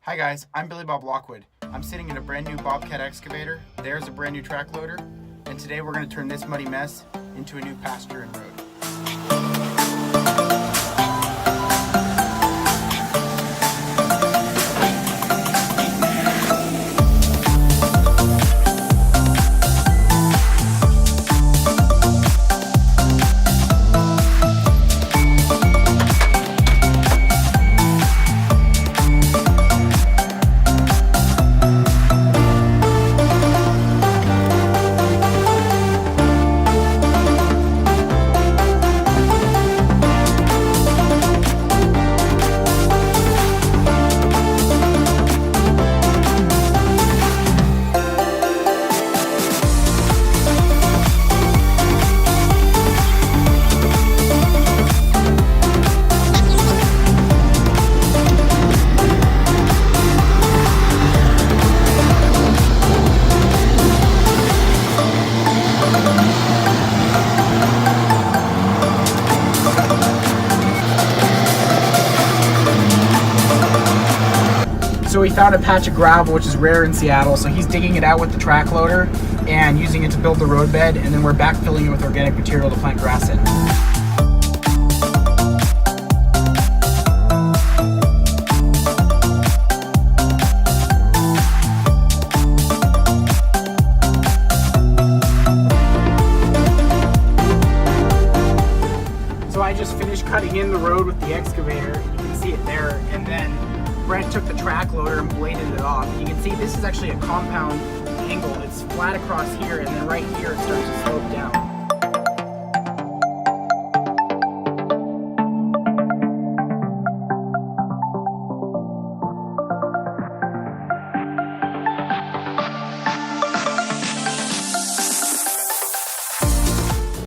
Hi guys, I'm Billy Bob Lockwood. I'm sitting in a brand new bobcat excavator. There's a brand new track loader. And today we're going to turn this muddy mess into a new pasture and road. So we found a patch of gravel, which is rare in Seattle, so he's digging it out with the track loader and using it to build the roadbed, and then we're backfilling it with organic material to plant grass in. So I just finished cutting in the road with the excavator. You can see it there, and then Brent took the track loader and bladed it off. You can see this is actually a compound angle. It's flat across here, and then right here it starts to slope down.